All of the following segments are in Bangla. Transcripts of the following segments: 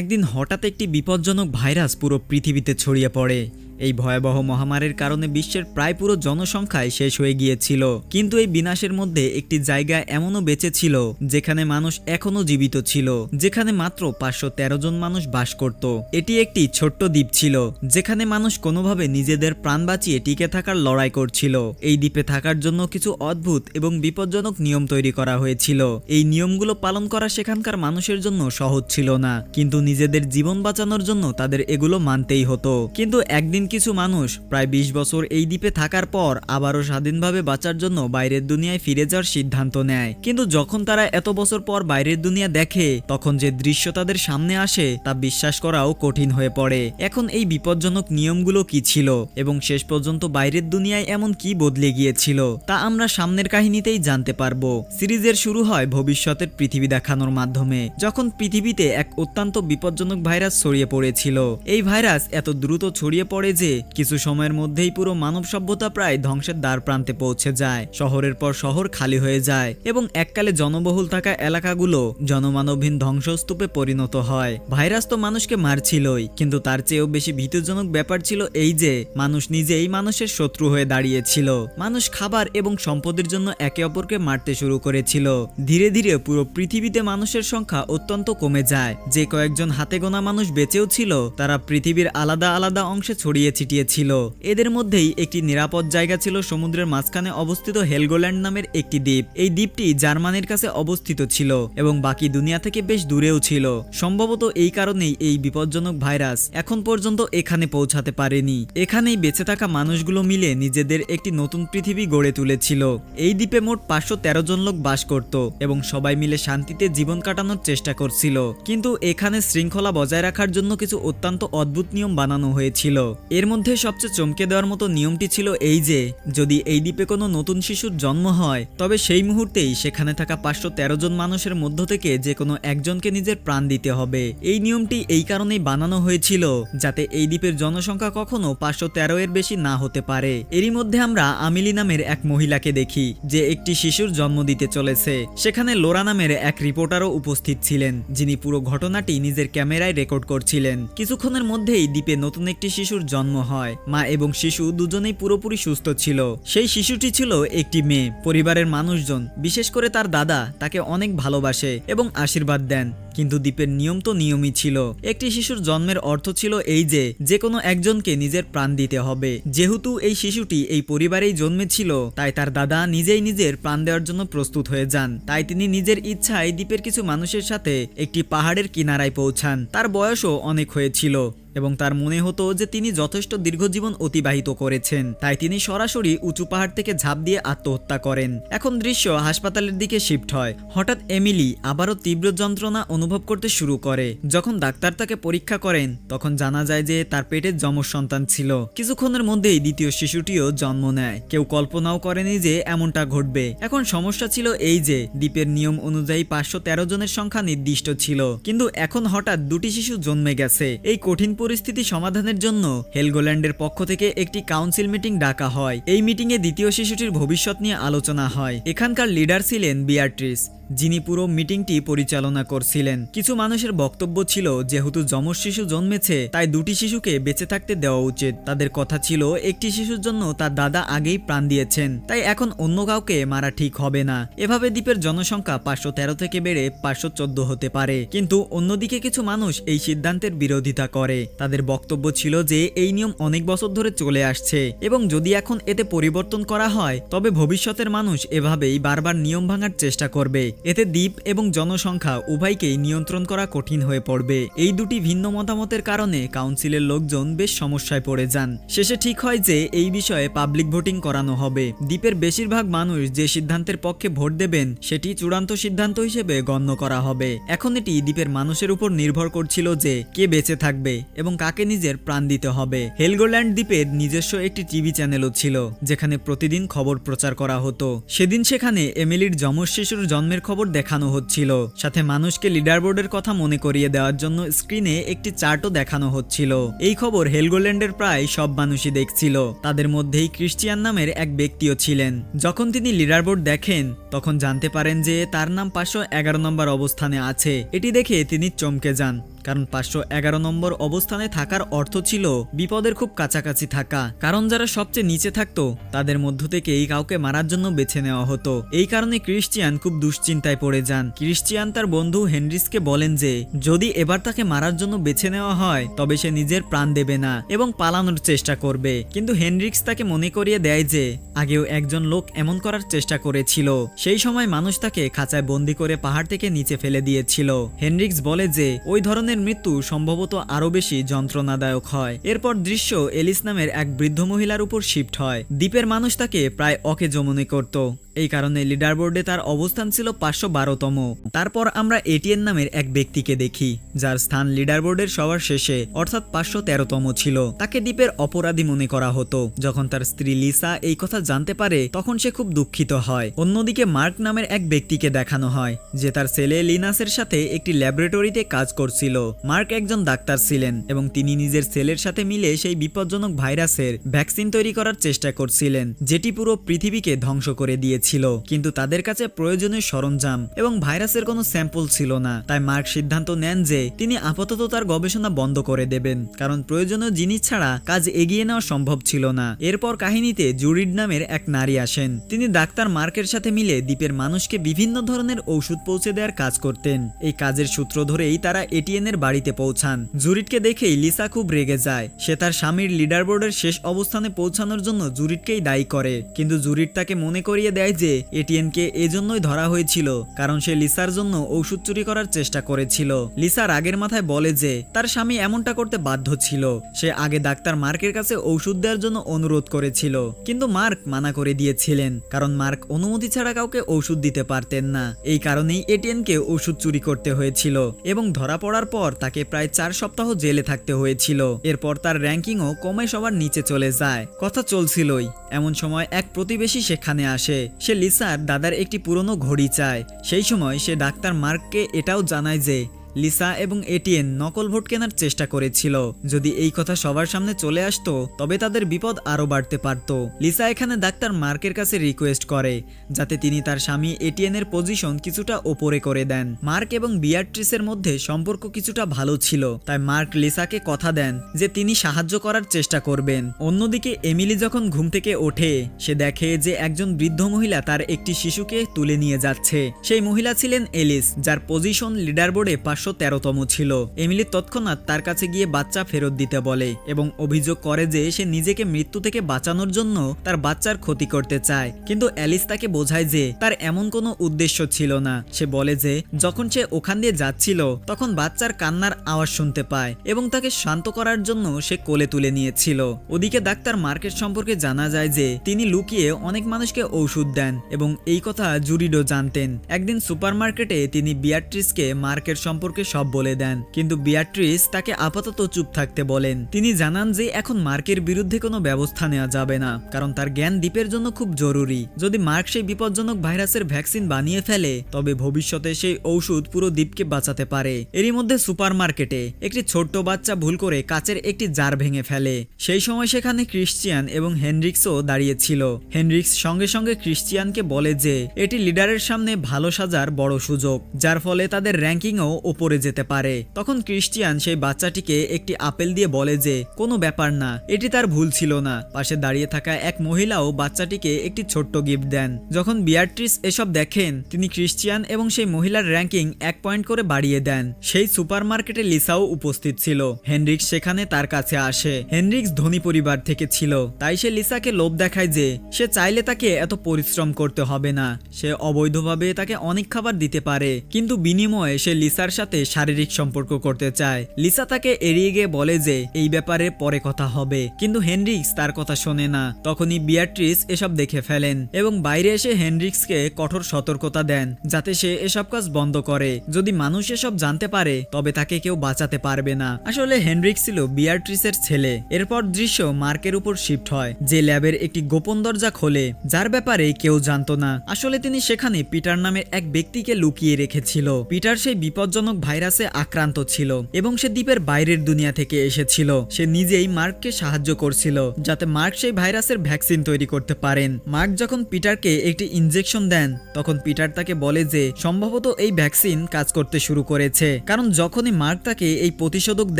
একদিন হঠাৎ একটি বিপজ্জনক ভাইরাস পুরো পৃথিবীতে ছড়িয়ে পড়ে। এই ভয়াবহ মহামারীর কারণে বিশ্বের প্রায় পুরো জনসংখ্যাই শেষ হয়ে গিয়েছিল। কিন্তু এই বিনাশের মধ্যে একটি জায়গা এমনও বেঁচে ছিল যেখানে মানুষ এখনো জীবিত ছিল, যেখানে মাত্র 513 জন মানুষ বাস করত। এটি একটি ছোট্ট দ্বীপ ছিল যেখানে মানুষ কোনোভাবে নিজেদের প্রাণ বাঁচিয়ে টিকে থাকার লড়াই করছিল। এই দ্বীপে থাকার জন্য কিছু অদ্ভুত এবং বিপজ্জনক নিয়ম তৈরি করা হয়েছিল। এই নিয়মগুলো পালন করা সেখানকার মানুষের জন্য সহজ ছিল না, কিন্তু নিজেদের জীবন বাঁচানোর জন্য তাদের এগুলো মানতেই হতো। কিন্তু একদিন কিছু মানুষ প্রায় 20 বছর এই দ্বীপে থাকার পর আবারও স্বাধীনভাবে বাঁচার জন্য বাইরের দুনিয়ায় ফিরে যাওয়ার সিদ্ধান্ত নেয়। কিন্তু যখন তারা এত বছর পর বাইরের দুনিয়া দেখে, তখন যে দৃশ্য তাদের সামনে আসে তা বিশ্বাস করাও কঠিন হয়ে পড়ে। এখন এই বিপজ্জনক নিয়মগুলো কি ছিল এবং শেষ পর্যন্ত বাইরের দুনিয়ায় এমন কি বদলে গিয়েছিল তা আমরা সামনের কাহিনীতেই জানতে পারবো। সিরিজের শুরু হয় ভবিষ্যতের পৃথিবী দেখানোর মাধ্যমে, যখন পৃথিবীতে এক অত্যন্ত বিপজ্জনক ভাইরাস ছড়িয়ে পড়েছিল। এই ভাইরাস এত দ্রুত ছড়িয়ে পড়ে যে কিছু সময়ের মধ্যেই পুরো মানব সভ্যতা প্রায় ধ্বংসের দ্বার প্রান্তে পৌঁছে যায়। শহরের পর শহর খালি হয়ে যায় এবং এককালে জনবহুল থাকা এলাকাগুলো জনমানবহীন ধ্বংসস্তূপে পরিণত হয়। ভাইরাস তো মানুষকে মারছিলই, কিন্তু তার চেয়েও বেশি ভীতিজনক ব্যাপার ছিল এই যে মানুষ নিজেই মানুষের শত্রু হয়ে দাঁড়িয়েছিল। মানুষ খাবার এবং সম্পদের জন্য একে অপরকে মারতে শুরু করেছিল। ধীরে ধীরে পুরো পৃথিবীতে মানুষের সংখ্যা অত্যন্ত কমে যায়। যে কয়েকজন হাতে গোনা মানুষ বেঁচেও ছিল তারা পৃথিবীর আলাদা আলাদা অংশে ছড়িয়ে ছিটিয়ে ছিল। এদের মধ্যেই একটি নিরাপদ জায়গা ছিল সমুদ্রের মাঝখানে অবস্থিত হেলগোল্যান্ড নামের একটি দ্বীপ। এই দ্বীপটি জার্মানির কাছে অবস্থিত ছিল এবং বাকি দুনিয়া থেকে বেশ দূরেও ছিল। সম্ভবত এই কারণেই এই বিপজ্জনক ভাইরাস এখন পর্যন্ত এখানে পৌঁছাতে পারেনি। এখানেই বেঁচে থাকা মানুষগুলো মিলে নিজেদের একটি নতুন পৃথিবী গড়ে তুলেছিল। এই দ্বীপে মোট 513 জন লোক বাস করত এবং সবাই মিলে শান্তিতে জীবন কাটানোর চেষ্টা করছিল। কিন্তু এখানে শৃঙ্খলা বজায় রাখার জন্য কিছু অত্যন্ত অদ্ভুত নিয়ম বানানো হয়েছিল। এর মধ্যে সবচেয়ে চমকে দেওয়ার মতো নিয়মটি ছিল এই যে যদি এই দ্বীপে কোনো নতুন শিশুর জন্ম হয় তবে সেই মুহূর্তেই সেখানে থাকা 513 জন মানুষের মধ্য থেকে যে কোনো একজনকে নিজের প্রাণ দিতে হবে। এই নিয়মটি এই কারণেই বানানো হয়েছিল যাতে এই দ্বীপের জনসংখ্যা কখনো 513 এর বেশি না হতে পারে। এরই মধ্যে আমরা আমিলি নামের এক মহিলাকে দেখি যে একটি শিশুর জন্ম দিতে চলেছে। সেখানে লোরা নামের এক রিপোর্টারও উপস্থিত ছিলেন, যিনি পুরো ঘটনাটি নিজের ক্যামেরায় রেকর্ড করছিলেন। কিছুক্ষণের মধ্যেই দ্বীপে নতুন একটি শিশুর জন্ম হয়। মা এবং শিশু দুজনেই পুরোপুরি সুস্থ ছিল। সেই শিশুটি ছিল একটি মেয়ে। পরিবারের মানুষজন, বিশেষ করে তার দাদা, তাকে অনেক ভালোবাসে এবং আশীর্বাদ দেন। কিন্তু দ্বীপের নিয়ম তো নিয়মই ছিল। একটি শিশুর জন্মের অর্থ ছিল এই যে কোনো একজনকে নিজের প্রাণ দিতে হবে। যেহেতু এই শিশুটি এই পরিবারেই জন্মেছিল, তাই তার দাদা নিজেই নিজের প্রাণ দেওয়ার জন্য প্রস্তুত হয়ে যান। তাই তিনি নিজের ইচ্ছায় দ্বীপের কিছু মানুষের সাথে একটি পাহাড়ের কিনারায় পৌঁছান। তার বয়সও অনেক হয়েছিল এবং তার মনে হতো যে তিনি যথেষ্ট দীর্ঘজীবন অতিবাহিত করেছেন। তাই তিনি সরাসরি উঁচু পাহাড় থেকে ঝাঁপ দিয়ে আত্মহত্যা করেন। এখন দৃশ্য হাসপাতালের দিকে শিফট হয়। হঠাৎ এমিলি আবারও তীব্র যন্ত্রণা অনুভব করতে শুরু করে। যখন ডাক্তার তাকে পরীক্ষা করেন তখন জানা যায় যে তার পেটে যমজ সন্তান ছিল। কিছুক্ষণের মধ্যেই দ্বিতীয় শিশুটিও জন্ম নেয়। কেউ কল্পনাও করেনি যে এমনটা ঘটবে। এখন সমস্যা ছিল এই যে দ্বীপের নিয়ম অনুযায়ী 513 জনের সংখ্যা নির্দিষ্ট ছিল, কিন্তু এখন হঠাৎ দুটি শিশু জন্মে গেছে। এই কঠিন পরিস্থিতি সমাধানের জন্য হেলগোল্যান্ডের পক্ষ থেকে একটি কাউন্সিল মিটিং ডাকা হয়। এই মিটিংয়ে দ্বিতীয় শিশুটির ভবিষ্যৎ নিয়ে আলোচনা হয়। এখানকার লিডার ছিলেন বিয়াট্রিস, যিনি পুরো মিটিংটি পরিচালনা করছিলেন। কিছু মানুষের বক্তব্য ছিল যেহেতু যমজ শিশু জন্মেছে তাই দুটি শিশুকে বেঁচে থাকতে দেওয়া উচিত। তাদের কথা ছিল একটি শিশুর জন্য তার দাদা আগেই প্রাণ দিয়েছেন, তাই এখন অন্য কাউকে মারা ঠিক হবে না। এভাবে দ্বীপের জনসংখ্যা 513 থেকে বেড়ে 514 হতে পারে। কিন্তু অন্যদিকে কিছু মানুষ এই সিদ্ধান্তের বিরোধিতা করে। তাদের বক্তব্য ছিল যে এই নিয়ম অনেক বছর ধরে চলে আসছে এবং যদি এখন এতে পরিবর্তন করা হয় তবে ভবিষ্যতের মানুষ এভাবেই বারবার নিয়ম ভাঙার চেষ্টা করবে। এতে দ্বীপ এবং জনসংখ্যা উভয়কেই নিয়ন্ত্রণ করা কঠিন হয়ে পড়বে। এই দুটি ভিন্ন মতামতের কারণে কাউন্সিলের লোকজন বেশ সমস্যায় পড়ে যান। শেষে ঠিক হয় যে এই বিষয়ে পাবলিক ভোটিং করানো হবে। দ্বীপের বেশিরভাগ মানুষ যে সিদ্ধান্তের পক্ষে ভোট দেবেন সেটি চূড়ান্ত সিদ্ধান্ত হিসেবে গণ্য করা হবে। এখন এটি দ্বীপের মানুষের উপর নির্ভর করছিল যে কে বেঁচে থাকবে এবং কাকে নিজের প্রাণ দিতে হবে। হেলগোল্যান্ড দ্বীপের নিজস্ব একটি টিভি চ্যানেলও ছিল যেখানে প্রতিদিন খবর প্রচার করা হতো। সেদিন সেখানে এমিলির যমজ শিশুর জন্মের খবর দেখানো হচ্ছিল। সাথে মানুষকে লিডার বোর্ডের কথা মনে করিয়ে দেওয়ার জন্য স্ক্রিনে একটি চার্টও দেখানো হচ্ছিল। এই খবর হেলগোল্যান্ডের প্রায় সব মানুষই দেখছিল। তাদের মধ্যেই ক্রিশ্চিয়ান নামের এক ব্যক্তিও ছিলেন। যখন তিনি লিডার বোর্ড দেখেন তখন জানতে পারেন যে তার নাম 511 নম্বর অবস্থানে আছে। এটি দেখে তিনি চমকে যান, কারণ 511 নম্বর অবস্থানে থাকার অর্থ ছিল বিপদের খুব কাছাকাছি থাকা, কারণ যারা সবচেয়ে নিচে থাকতো তাদের মধ্য থেকে এই কাউকে মারার জন্য বেছে নেওয়া হতো। এই কারণে ক্রিশ্চিয়ান খুব দুশ্চিন্তায় পড়ে যান। ক্রিশ্চিয়ান তার বন্ধু হেনরিক্সকে বলেন যে যদি এবার তাকে মারার জন্য বেছে নেওয়া হয় তবে সে নিজের প্রাণ দেবে না এবং পালানোর চেষ্টা করবে। কিন্তু হেনরিক্স তাকে মনে করিয়ে দেয় যে আগেও একজন লোক এমন করার চেষ্টা করেছিল, সেই সময় মানুষ তাকে খাঁচায় বন্দি করে পাহাড় থেকে নিচে ফেলে দিয়েছিল। হেনরিক্স বলে যে ওই ধরনের মৃত্যু সম্ভবত আরো বেশি যন্ত্রণাদায়ক হয়। এরপর দৃশ্য এলিস নামের এক বৃদ্ধ মহিলার উপর শিফট হয়। দ্বীপের মানুষ তাকে প্রায় অকেজো মনে করত, এই কারণে লিডার বোর্ডে তার অবস্থান ছিল 512তম। তারপর আমরা এটিএন নামের এক ব্যক্তিকে দেখি যার স্থান লিডার বোর্ডের সবার শেষে অর্থাৎ 513তম ছিল। তাকে দ্বীপের অপরাধী মনে করা হতো। যখন তার স্ত্রী লিসা এই কথা জানতে পারে তখন সে খুব দুঃখিত হয়। অন্যদিকে মার্ক নামের এক ব্যক্তিকে দেখানো হয় যে তার ছেলে লিনাসের সাথে একটি ল্যাবরেটরিতে কাজ করছিল। মার্ক একজন ডাক্তার ছিলেন এবং তিনি নিজের ছেলের সাথে মিলে সেই বিপজ্জনক ভাইরাসের ভ্যাকসিন তৈরি করার চেষ্টা করছিলেন, যেটি পুরো পৃথিবীকে ধ্বংস করে দিয়েছে। কিন্তু তাদের কাছে প্রয়োজনীয় সরঞ্জাম এবং ভাইরাসের কোনো স্যাম্পল ছিল না। তাই মার্ক সিদ্ধান্ত নেন যে তিনি আপাতত তার গবেষণা বন্ধ করে দেবেন, কারণ প্রয়োজনীয় জিনিস ছাড়া কাজ এগিয়ে নেওয়া সম্ভব ছিল না। এরপর কাহিনীতে জুরিড নামের এক নারী আসেন। তিনি ডাক্তার মার্কের সাথে মিলে দ্বীপের মানুষকে বিভিন্ন ধরনের ঔষধ পৌঁছে দেওয়ার কাজ করতেন। এই কাজের সূত্র ধরেই তারা এটিএন এর বাড়িতে পৌঁছান। জুরিডকে দেখেই লিসা খুব রেগে যায়। সে তার স্বামীর লিডার বোর্ডের শেষ অবস্থানে পৌঁছানোর জন্য জুরিডকেই দায়ী করে, কিন্তু জুরিড তাকে মনে করিয়ে দেয় যে এটিএনকে এজন্যই ধরা হয়েছিল কারণ সে লিসার জন্য ঔষধ চুরি করার চেষ্টা করেছিল। লিসা রাগের মাথায় বলে যে তার স্বামী এমনটা করতে বাধ্য ছিল। সে আগে ডাক্তার মার্কের কাছে ঔষধ দেওয়ার জন্য অনুরোধ করেছিল, কিন্তু মার্ক মানা করে দিয়েছিলেন কারণ মার্ক অনুমতি ছাড়া কাউকে ঔষধ দিতে পারতেন না। এই কারণেই এটিএনকে ঔষধ চুরি করতে হয়েছিল এবং ধরা পড়ার পর তাকে প্রায় 4 সপ্তাহ জেলে থাকতে হয়েছিল। এরপর তার র্যাঙ্কিংও কমে সবার নিচে চলে যায়। কথা চলছিলই, এমন সময় এক প্রতিবেশী সেখানে আসে। সে লিসার দাদার একটি পুরনো ঘড়ি চায়। সেই সময় সে ডাক্তার মার্ককে এটাও জানায় যে লিসা এবং এটিএন নকল ভোট কেনার চেষ্টা করেছিল। যদি এই কথা সবার সামনে চলে আসতো তবে তাদের বিপদ আরো বাড়তে পারত। লিসা এখানে ডাক্তার মার্কের কাছে রিকোয়েস্ট করে যাতে তিনি তার স্বামী এটিএন এর পজিশন কিছুটা ওপরে করে দেন। মার্ক এবং বিয়াট্রিসের মধ্যে সম্পর্ক কিছুটা ভালো ছিল, তাই মার্ক লিসাকে কথা দেন যে তিনি সাহায্য করার চেষ্টা করবেন। অন্যদিকে এমিলি যখন ঘুম থেকে ওঠে সে দেখে যে একজন বৃদ্ধ মহিলা তার একটি শিশুকে তুলে নিয়ে যাচ্ছে। সেই মহিলা ছিলেন এলিস, যার পজিশন লিডার বোর্ডে 513তম ছিল। এমিলি তৎক্ষণাৎ তার কাছে গিয়ে বাচ্চা ফেরত দিতে বলে এবং অভিযোগ করে যে সে নিজেকে মৃত্যু থেকে বাঁচানোর জন্য তার বাচ্চার ক্ষতি করতে চায়, কিন্তু অ্যালিস তাকে বোঝায় যে তার এমন কোনো উদ্দেশ্য ছিল না। সে বলে যে যখন সে ওখান দিয়ে যাচ্ছিল তখন বাচ্চার কান্নার আওয়াজ শুনতে পায় এবং তাকে শান্ত করার জন্য সে কোলে তুলে নিয়েছিল। ওদিকে ডাক্তার মার্কের সম্পর্কে জানা যায় যে তিনি লুকিয়ে অনেক মানুষকে ঔষধ দেন এবং এই কথা জুরিডও জানতেন। একদিন সুপারমার্কেটে তিনি বিয়াট্রিসকে মার্কের সম্পর্কে সব বলে দেন, কিন্তু বিয়াট্রিস তাকে আপাতত চুপ থাকতে বলেন। তিনি জানান যে এখন মার্কের বিরুদ্ধে কোনো ব্যবস্থা নেওয়া যাবে না, কারণ তার জ্ঞান দ্বীপের জন্য খুব জরুরি। যদি মার্ক সেই বিপজ্জনক ভাইরাসের ভ্যাকসিন বানিয়ে ফেলে তবে ভবিষ্যতে সেই ঔষধ পুরো দ্বীপকে বাঁচাতে পারে। এরই মধ্যে সুপারমার্কেটে একটি ছোট্ট বাচ্চা ভুল করে কাচের একটি জার ভেঙে ফেলে। সেই সময় সেখানে ক্রিশ্চিয়ান এবং হেনরিক্সও দাঁড়িয়েছিল। হেনরিক্স সঙ্গে সঙ্গে ক্রিশ্চিয়ানকে বলে যে এটি লিডারের সামনে ভালো সাজার বড় সুযোগ, যার ফলে তাদের র্যাঙ্কিংও ওপরে যেতে পারে। তখন ক্রিশ্চিয়ান সেই বাচ্চাটিকে একটি আপেল দিয়ে বলে যে কোনো ব্যাপার না, এটি তার ভুল ছিল না। পাশে দাঁড়িয়ে থাকা এক মহিলাও বাচ্চাটিকে একটি ছোট্ট গিফট দেন। যখন বিয়াট্রিস এসব দেখেন তিনি ক্রিশ্চিয়ান এবং সেই মহিলার র্যাঙ্কিং 1 পয়েন্ট করে বাড়িয়ে দেন। সেই সুপারমার্কেটে লিসাও উপস্থিত ছিল। হেনরিক্স সেখানে তার কাছে আসে। হেনরিক্স ধনী পরিবার থেকে ছিল, তাই সে লিসাকে লোভ দেখায় যে সে চাইলে তাকে এত পরিশ্রম করতে হবে না, সে অবৈধভাবে তাকে অনেক খাবার দিতে পারে, কিন্তু বিনিময়ে সে লিসার সাথে শারীরিক সম্পর্ক করতে চায়। লিসা তাকে এড়িয়ে গিয়ে বলে যে এই ব্যাপারে পরে কথা হবে, কিন্তু হেনরিক্স তার কথা শোনে না। তখনই বিয়াট্রিস এসব দেখে ফেলেন এবং বাইরে এসে হেনরিক্সকে কঠোর সতর্কতা দেন যাতে সে এসব কাজ বন্ধ করে। যদি মানুষ এসব জানতে পারে তবে তাকে কেউ বাঁচাতে পারবে না। আসলে হেনরিক্স ছিল বিয়াট্রিসের ছেলে। এরপর দৃশ্য মার্কের উপর শিফট হয়, যে ল্যাবের একটি গোপন দরজা খোলে যার ব্যাপারে কেউ জানতো না। আসলে তিনি সেখানে পিটার নামের এক ব্যক্তিকে লুকিয়ে রেখেছিল। পিটার সেই বিপজ্জনক বিপজ্জনক ভাইরাসে আক্রান্ত ছিল এবং সে দ্বীপের বাইরের দুনিয়া থেকে এসেছিল। সে নিজেই মার্ককে সাহায্য করছিল যাতে মার্ক সেই ভাইরাসের ভ্যাকসিন তৈরি করতে পারেন। মার্ক যখন পিটারকে একটি ইনজেকশন দেন তখন পিটার তাকে বলে যে সম্ভবত এই ভ্যাকসিন কাজ করতে শুরু করেছে, কারণ যখনই মার্ক তাকে এই প্রতিষেধক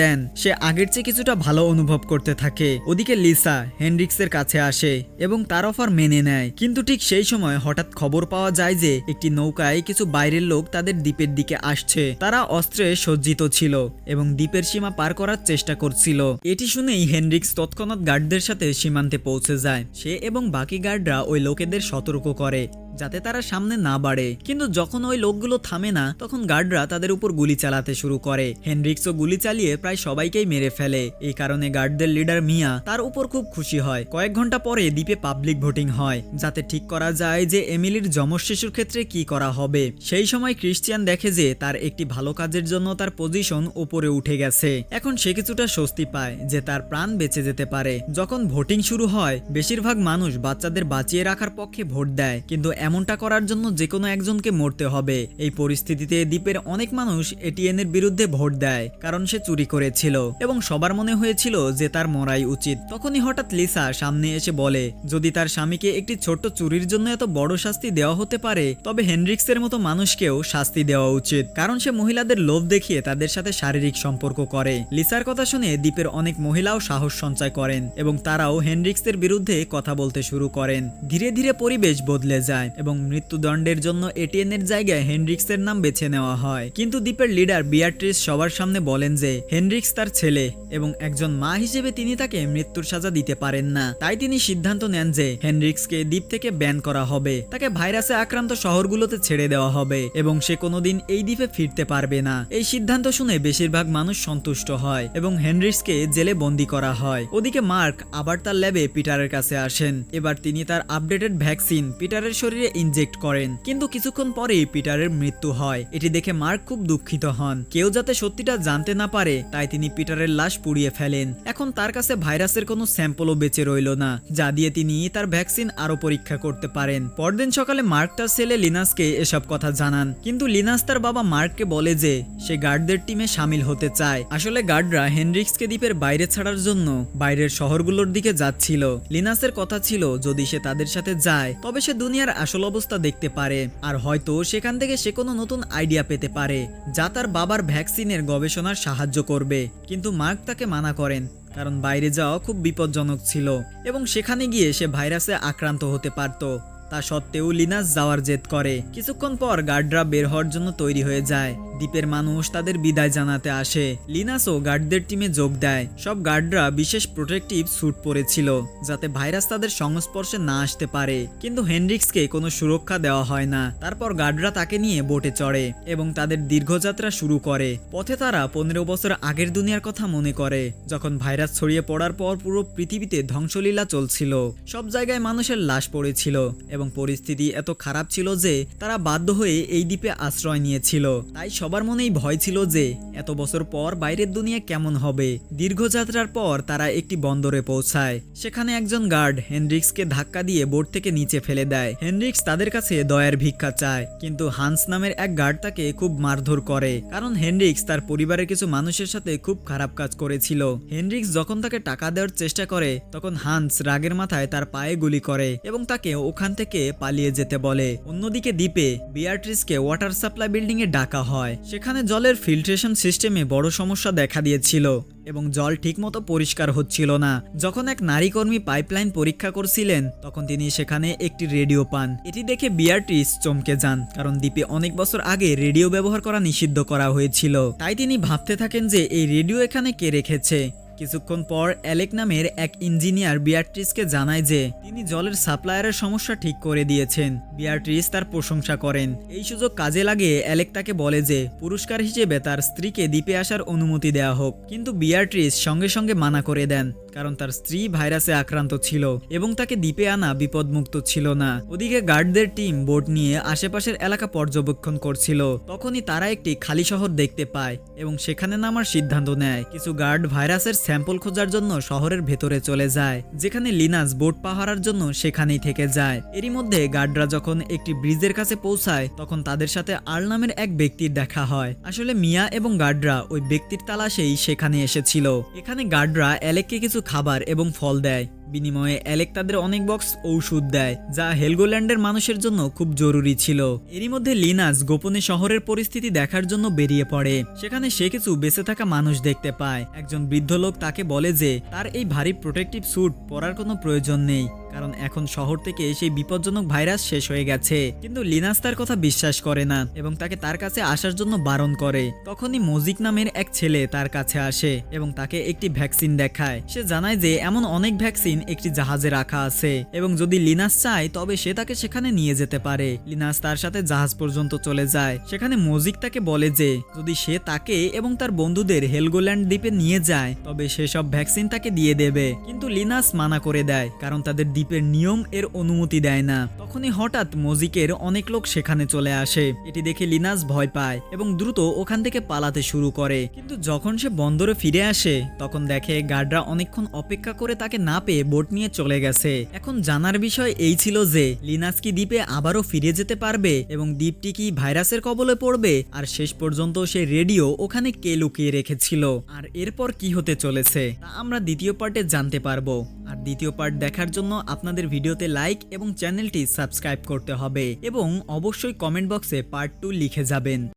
দেন সে আগের চেয়ে কিছুটা ভালো অনুভব করতে থাকে। ওদিকে লিসা হেনরিক্সের কাছে আসে এবং তার অফার মেনে নেয়, কিন্তু ঠিক সেই সময় হঠাৎ খবর পাওয়া যায় যে একটি নৌকায় কিছু বাইরের লোক তাদের দ্বীপের দিকে আসছে। তারা অস্ত্রে সজ্জিত ছিল এবং দ্বীপের সীমা পার করার চেষ্টা করছিল। এটি শুনেই হেনরিক্স তৎক্ষণাৎ গার্ডদের সাথে সীমান্তে পৌঁছে যায়। সে এবং বাকি গার্ডরা ওই লোকেদের সতর্ক করে যাতে তারা সামনে না বাড়ে, কিন্তু যখন ওই লোকগুলো থামে না তখন গার্ডরা তাদের উপর গুলি চালাতে শুরু করে। হেনরিক্সও গুলি চালিয়ে প্রায় সবাইকেই মেরে ফেলে। এই কারণে গার্ডদের লিডার মিয়া তার উপর খুব খুশি হয়। কয়েক ঘন্টা পরে দ্বীপে পাবলিক ভোটিং হয় যাতে ঠিক করা যায় যে এমিলির যমজ শিশুর ক্ষেত্রে কি করা হবে। সেই সময় ক্রিশ্চিয়ান দেখে যে তার একটি ভালো কাজের জন্য তার পজিশন উপরে উঠে গেছে। এখন সে কিছুটা স্বস্তি পায় যে তার প্রাণ বেঁচে যেতে পারে। যখন ভোটিং শুরু হয় বেশিরভাগ মানুষ বাচ্চাদের বাঁচিয়ে রাখার পক্ষে ভোট দেয়, কিন্তু এমনটা করার জন্য যে কোনো একজনকে মরতে হবে। এই পরিস্থিতিতে দ্বীপের অনেক মানুষ এটিএনের বিরুদ্ধে ভোট দেয় কারণ সে চুরি করেছিল এবং সবার মনে হয়েছিল যে তার মরাই উচিত। তখনই হঠাৎ লিসা সামনে এসে বলে যদি তার স্বামীকে একটি ছোট্ট চুরির জন্য এত বড় শাস্তি দেওয়া হতে পারে তবে হেনরিক্সের মতো মানুষকেও শাস্তি দেওয়া উচিত, কারণ সে মহিলাদের লোভ দেখিয়ে তাদের সাথে শারীরিক সম্পর্ক করে। লিসার কথা শুনে দ্বীপের অনেক মহিলাও সাহস সঞ্চয় করেন এবং তারাও হেনরিক্সের বিরুদ্ধে কথা বলতে শুরু করেন। ধীরে ধীরে পরিবেশ বদলে যায় এবং মৃত্যুদণ্ডের জন্য এটিএনের জায়গায় হেনরিক্সের নাম বেছে নেওয়া হয়। কিন্তু দ্বীপের লিডার বিয়াট্রিস সবার সামনে বলেন যে হেনরিক্স তার ছেলে এবং একজন মা হিসেবে তিনি তাকে মৃত্যুর সাজা দিতে পারেন না। তাই তিনি সিদ্ধান্ত নেন যে হেনরিক্সকে দ্বীপ থেকে ব্যান করা হবে, তাকে ভাইরাসে আক্রান্ত শহরগুলোতে ছেড়ে দেওয়া হবে এবং সে কোনোদিন এই দ্বীপে ফিরতে পারবে না। এই সিদ্ধান্ত শুনে বেশিরভাগ মানুষ সন্তুষ্ট হয় এবং হেনরিক্সকে জেলে বন্দী করা হয়। ওদিকে মার্ক আবার তার ল্যাবে পিটারের কাছে আসেন। এবার তিনি তার আপডেটেড ভ্যাকসিন পিটারের শরীরে ইনজেক্ট করেন, কিন্তু কিছুক্ষণ পরেই পিটারের মৃত্যু হয়। এটি দেখে মার্ক খুব দুঃখিত হন। কেউ যাতে সত্যিটা জানতে না পারে তাই তিনি পিটারের লাশ পুড়িয়ে ফেলেন। এখন তার কাছে ভাইরাসের কোনো স্যাম্পলও বেঁচে রইল না যা দিয়ে তিনি তার ভ্যাকসিন আরো পরীক্ষা করতে পারেন। পরদিন সকালে মার্ক তার ছেলে লিনাসকে এসব কথা জানান, কিন্তু লিনাস তার বাবা মার্ককে বলে যে সে গার্ডদের টিমে সামিল হতে চায়। আসলে গার্ডরা হেনরিক্সকে দ্বীপের বাইরে ছাড়ার জন্য বাইরের শহরগুলোর দিকে যাচ্ছিল। লিনাসের কথা ছিল যদি সে তাদের সাথে যায় তবে সে দুনিয়ার আসল অবস্থা দেখতে পারে আর হয়তো সেখান থেকে সে কোনো নতুন আইডিয়া পেতে পারে যা তার বাবার ভ্যাকসিনের গবেষণার সাহায্য করবে। কিন্তু মার্ক তাকে মানা করেন কারণ বাইরে যাওয়া খুব বিপজ্জনক ছিল এবং সেখানে গিয়ে সে ভাইরাসে আক্রান্ত হতে পারত। তা সত্ত্বেও লিনাস যাওয়ার জেদ করে। কিছুক্ষণ পর গার্ডরা বের হওয়ার জন্য তৈরি হয়ে যায়। দ্বীপের মানুষ তাদের বিদায় জানাতে আসে। লিনাসও গার্ডদের টিমে যোগ দেয়। সব গার্ডরা বিশেষ প্রোটেক্টিভ স্যুট পরেছিল যাতে ভাইরাস তাদের সংস্পর্শে না আসতে পারে, কিন্তু হেনরিক্সকে কোনো সুরক্ষা দেওয়া হয় না। তারপর গার্ডরা তাকে নিয়ে বোটে চড়ে এবং তাদের দীর্ঘযাত্রা শুরু করে। পথে তারা 15 বছর আগের দুনিয়ার কথা মনে করে যখন ভাইরাস ছড়িয়ে পড়ার পর পুরো পৃথিবীতে ধ্বংসলীলা চলছিল। সব জায়গায় মানুষের লাশ পড়েছিল এবং পরিস্থিতি এত খারাপ ছিল যে তারা বাধ্য হয়ে এই দ্বীপে আশ্রয় নিয়েছিল। তাই সবার মনেই ভয় ছিল যে এত বছর পর বাইরের দুনিয়া কেমন হবে। দীর্ঘযাত্রার পর তারা একটি বন্দরে পৌঁছায়। সেখানে একজন গার্ড হেনরিক্সকে ধাক্কা দিয়ে বোট থেকে নিচে ফেলে দেয়। হেনরিক্স তাদের কাছে দয়ার ভিক্ষা চায়, কিন্তু হান্স নামের এক গার্ড তাকে খুব মারধর করে কারণ হেনরিক্স তার পরিবারের কিছু মানুষের সাথে খুব খারাপ কাজ করেছিল। হেনরিক্স যখন তাকে টাকা দেওয়ার চেষ্টা করে তখন হান্স রাগের মাথায় তার পায়ে গুলি করে এবং তাকে ওখান থেকে পালিয়ে যেতে বলে। অন্যদিকে দ্বীপে বিয়াট্রিসকে ওয়াটার সাপ্লাই বিল্ডিং এ ডাকা হয়। সেখানে জলের ফিল্ট্রেশন সিস্টেমে বড় সমস্যা দেখা দিয়েছিল এবং জল ঠিকমতো পরিষ্কার হচ্ছিল না। যখন এক নারী কর্মী পাইপলাইন পরীক্ষা করছিলেন তখন তিনি সেখানে একটি রেডিও পান। এটি দেখে বিয়াট্রিস চমকে যান কারণ দ্বীপে অনেক বছর আগে রেডিও ব্যবহার করা নিষিদ্ধ করা হয়েছিল। তাই তিনি ভাবতে থাকেন যে এই রেডিও এখানে কে রেখেছে। কিছুক্ষণ পর অ্যালেক নামের এক ইঞ্জিনিয়ার বিয়াট্রিসকে জানায় যে তিনি জলের সাপ্লায়ারের সমস্যা ঠিক করে দিয়েছেন। বিয়াট্রিস তার প্রশংসা করেন। এই সুযোগ কাজে লাগিয়ে অ্যালেক তাকে বলে যে পুরস্কার হিসেবে তার স্ত্রীকে দ্বীপে আসার অনুমতি দেওয়া হোক, কিন্তু বিয়াট্রিস সঙ্গে সঙ্গে মানা করে দেন কারণ তার স্ত্রী ভাইরাসে আক্রান্ত ছিল এবং তাকে দ্বীপে আনা বিপদমুক্ত ছিল না। ওদিকে গার্ডদের টিম বোট নিয়ে আশেপাশের এলাকা পর্যবেক্ষণ করছিল। তখনই তারা একটি খালি শহর দেখতে পায় এবং সেখানে নামার সিদ্ধান্ত নেয়। কিছু গার্ড ভাইরাসের স্যাম্পল খোঁজার জন্য শহরের ভেতরে চলে যায়, যেখানে লিনাস বোট পাহারার জন্য সেখানেই থেকে যায়। এরই মধ্যে গার্ডরা যখন একটি ব্রিজের কাছে পৌঁছায় তখন তাদের সাথে আর্ল নামের এক ব্যক্তির দেখা হয়। আসলে মিয়া এবং গার্ডরা ওই ব্যক্তির তালাশেই সেখানে এসেছিল। এখানে গার্ডরা অ্যালেককে কিছু খাবার এবং ফল দেয়। বিনিময়ে অ্যালেক তাদের অনেক বক্স ঔষধ দেয়, যা হেলগোল্যান্ডের মানুষের জন্য খুব জরুরি ছিল। এরই মধ্যে লিনাস গোপনে শহরের পরিস্থিতি দেখার জন্য বেরিয়ে পড়ে। সেখানে সে কিছু বেঁচে থাকা মানুষ দেখতে পায়। একজন বৃদ্ধ লোক তাকে বলে যে তার এই ভারী প্রোটেক্টিভ স্যুট পরার কোনো প্রয়োজন নেই, কারণ এখন শহর থেকে সেই বিপজ্জনক ভাইরাস শেষ হয়ে গেছে। কিন্তু লিনাস তার কথা বিশ্বাস করে না এবং তাকে তার কাছে আসার জন্য বারণ করে। তখনই মজিক নামের এক ছেলে তার কাছে আসে এবং তাকে একটি ভ্যাকসিন দেখায়। সে জানায় যে এমন অনেক ভ্যাকসিন একটি জাহাজে রাখা আছে এবং যদি লিনাস চায় তবে সে তাকে সেখানে নিয়ে যেতে পারে। লিনাস তার সাথে জাহাজ পর্যন্ত চলে যায়। সেখানে মজিক তাকে বলে যে যদি সে তাকে এবং তার বন্ধুদের হেলগোল্যান্ড দ্বীপে নিয়ে যায় তবে সেসব ভ্যাকসিন তাকে দিয়ে দেবে। কিন্তু লিনাস মানা করে দেয়, কারণ তাদের দ্বীপের নিয়ম এর অনুমতি দেয় না। তখনই হঠাৎ মজিকের অনেক লোক সেখানে চলে আসে। এটি দেখে লিনাস ভয় পায় এবং দ্রুত ওখান থেকে পালাতে শুরু করে। কিন্তু যখন সে বন্দরে ফিরে আসে তখন দেখে গার্ডরা অনেকক্ষণ অপেক্ষা করে তাকে না পেয়ে বোট নিয়ে চলে গেছে। এখন জানার বিষয় এই ছিল যে লিনাস কি দ্বীপে আবারও ফিরে যেতে পারবে এবং দ্বীপটি কি ভাইরাসের কবলে পড়বে, আর শেষ পর্যন্ত সে রেডিও ওখানে কে লুকিয়ে রেখেছিল, আর এরপর কি হতে চলেছে তা আমরা দ্বিতীয় পার্টে জানতে পারবো। আর দ্বিতীয় পার্ট দেখার জন্য আপনাদের ভিডিওতে লাইক এবং চ্যানেলটি সাবস্ক্রাইব করতে হবে এবং অবশ্যই কমেন্ট বক্সে পার্ট 2 লিখে যাবেন।